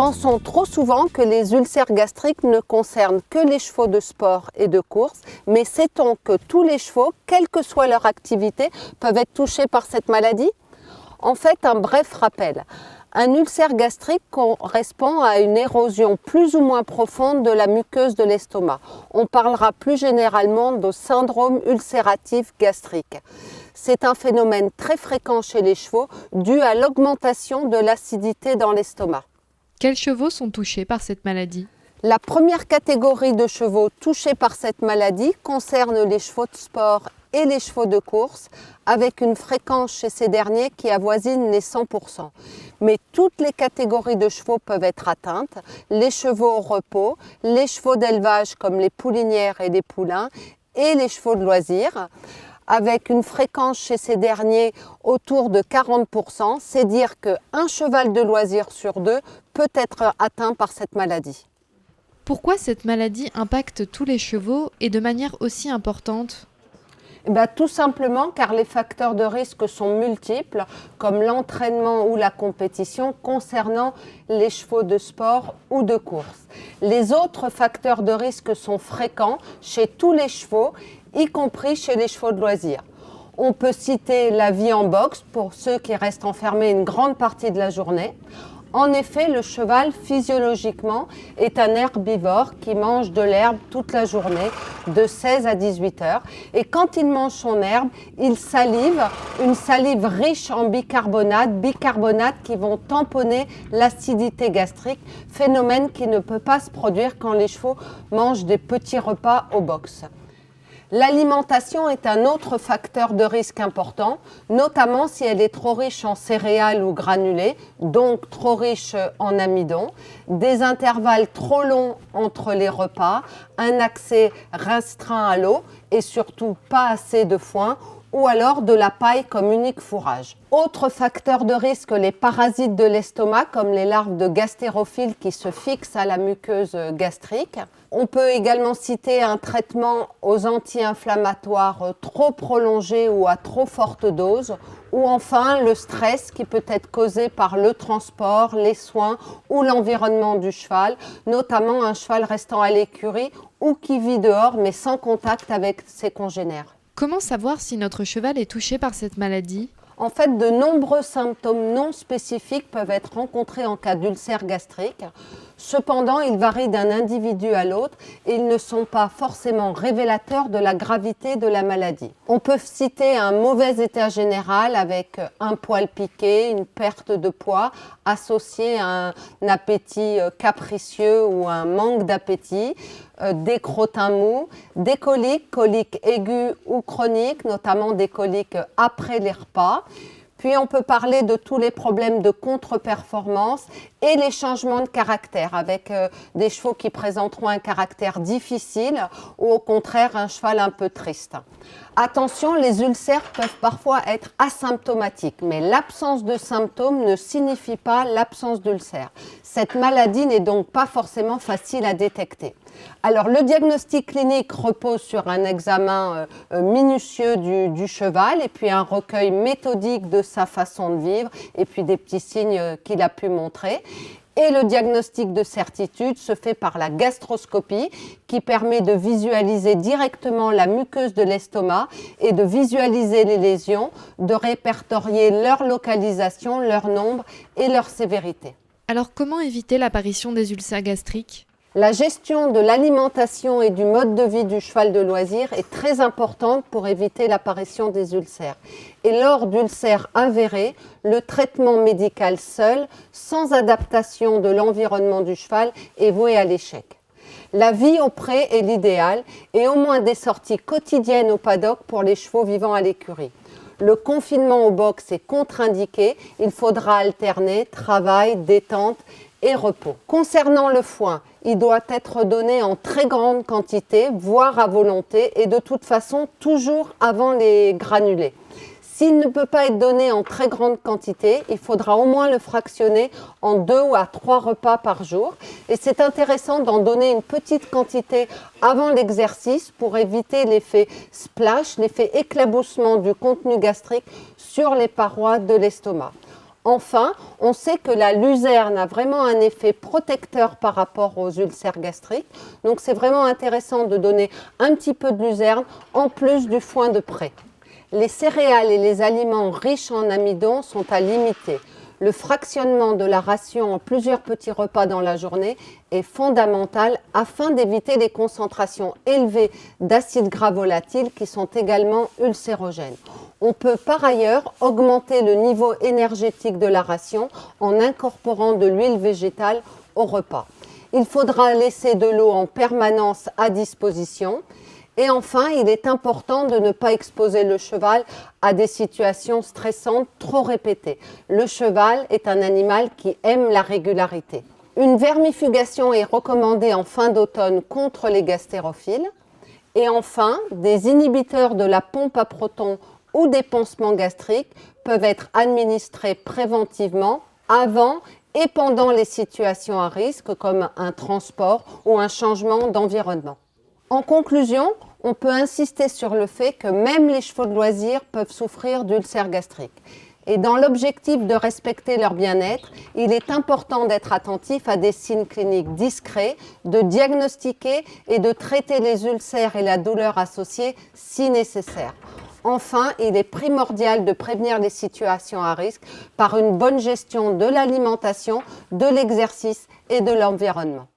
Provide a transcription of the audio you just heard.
pensons trop souvent que les ulcères gastriques ne concernent que les chevaux de sport et de course, mais sait-on que tous les chevaux, quelle que soit leur activité, peuvent être touchés par cette maladie? En fait, un bref rappel. Un ulcère gastrique correspond à une érosion plus ou moins profonde de la muqueuse de l'estomac. On parlera plus généralement de syndrome ulcératif gastrique. C'est un phénomène très fréquent chez les chevaux dû à l'augmentation de l'acidité dans l'estomac. Quels chevaux sont touchés par cette maladie? La première catégorie de chevaux touchés par cette maladie concerne les chevaux de sport et les chevaux de course, avec une fréquence chez ces derniers qui avoisine les 100%. Mais toutes les catégories de chevaux peuvent être atteintes, les chevaux au repos, les chevaux d'élevage comme les poulinières et les poulains, et les chevaux de loisirs, avec une fréquence chez ces derniers autour de 40%, c'est dire qu'un cheval de loisir sur deux peut être atteint par cette maladie. Pourquoi cette maladie impacte tous les chevaux et de manière aussi importante? Tout simplement car les facteurs de risque sont multiples, comme l'entraînement ou la compétition concernant les chevaux de sport ou de course. Les autres facteurs de risque sont fréquents chez tous les chevaux, y compris chez les chevaux de loisirs. On peut citer la vie en boxe pour ceux qui restent enfermés une grande partie de la journée. En effet, le cheval, physiologiquement, est un herbivore qui mange de l'herbe toute la journée, de 16 à 18 heures. Et quand il mange son herbe, il salive, une salive riche en bicarbonates qui vont tamponner l'acidité gastrique, phénomène qui ne peut pas se produire quand les chevaux mangent des petits repas au box. L'alimentation est un autre facteur de risque important, notamment si elle est trop riche en céréales ou granulés, donc trop riche en amidon, des intervalles trop longs entre les repas, un accès restreint à l'eau et surtout pas assez de foin, ou alors de la paille comme unique fourrage. Autre facteur de risque, les parasites de l'estomac, comme les larves de gastérophiles qui se fixent à la muqueuse gastrique. On peut également citer un traitement aux anti-inflammatoires trop prolongé ou à trop forte dose, ou enfin le stress qui peut être causé par le transport, les soins ou l'environnement du cheval, notamment un cheval restant à l'écurie ou qui vit dehors mais sans contact avec ses congénères. Comment savoir si notre cheval est touché par cette maladie? En fait, de nombreux symptômes non spécifiques peuvent être rencontrés en cas d'ulcère gastrique. Cependant, ils varient d'un individu à l'autre et ils ne sont pas forcément révélateurs de la gravité de la maladie. On peut citer un mauvais état général avec un poil piqué, une perte de poids associée à un appétit capricieux ou un manque d'appétit, des crottins mous, des coliques aiguës ou chroniques, notamment des coliques après les repas. Puis on peut parler de tous les problèmes de contre-performance et les changements de caractère avec des chevaux qui présenteront un caractère difficile ou au contraire un cheval un peu triste. Attention, les ulcères peuvent parfois être asymptomatiques, mais l'absence de symptômes ne signifie pas l'absence d'ulcère. Cette maladie n'est donc pas forcément facile à détecter. Alors, le diagnostic clinique repose sur un examen minutieux du cheval et puis un recueil méthodique de sa façon de vivre et puis des petits signes qu'il a pu montrer. Et le diagnostic de certitude se fait par la gastroscopie qui permet de visualiser directement la muqueuse de l'estomac et de visualiser les lésions, de répertorier leur localisation, leur nombre et leur sévérité. Alors comment éviter l'apparition des ulcères gastriques? La gestion de l'alimentation et du mode de vie du cheval de loisir est très importante pour éviter l'apparition des ulcères. Et lors d'ulcères avérés, le traitement médical seul, sans adaptation de l'environnement du cheval, est voué à l'échec. La vie au pré est l'idéal et au moins des sorties quotidiennes au paddock pour les chevaux vivant à l'écurie. Le confinement au box est contre-indiqué, il faudra alterner travail, détente et repos. Concernant le foin, il doit être donné en très grande quantité, voire à volonté, et de toute façon toujours avant les granulés. S'il ne peut pas être donné en très grande quantité, il faudra au moins le fractionner en 2 ou à 3 repas par jour. Et c'est intéressant d'en donner une petite quantité avant l'exercice pour éviter l'effet splash, l'effet éclaboussement du contenu gastrique sur les parois de l'estomac. Enfin, on sait que la luzerne a vraiment un effet protecteur par rapport aux ulcères gastriques. Donc c'est vraiment intéressant de donner un petit peu de luzerne en plus du foin de prêt. Les céréales et les aliments riches en amidon sont à limiter. Le fractionnement de la ration en plusieurs petits repas dans la journée est fondamental afin d'éviter les concentrations élevées d'acides gras volatiles qui sont également ulcérogènes. On peut par ailleurs augmenter le niveau énergétique de la ration en incorporant de l'huile végétale au repas. Il faudra laisser de l'eau en permanence à disposition. Et enfin, il est important de ne pas exposer le cheval à des situations stressantes trop répétées. Le cheval est un animal qui aime la régularité. Une vermifugation est recommandée en fin d'automne contre les gastérophiles. Et enfin, des inhibiteurs de la pompe à protons ou des pansements gastriques peuvent être administrés préventivement avant et pendant les situations à risque comme un transport ou un changement d'environnement. En conclusion, on peut insister sur le fait que même les chevaux de loisirs peuvent souffrir d'ulcères gastriques. Et dans l'objectif de respecter leur bien-être, il est important d'être attentif à des signes cliniques discrets, de diagnostiquer et de traiter les ulcères et la douleur associée si nécessaire. Enfin, il est primordial de prévenir les situations à risque par une bonne gestion de l'alimentation, de l'exercice et de l'environnement.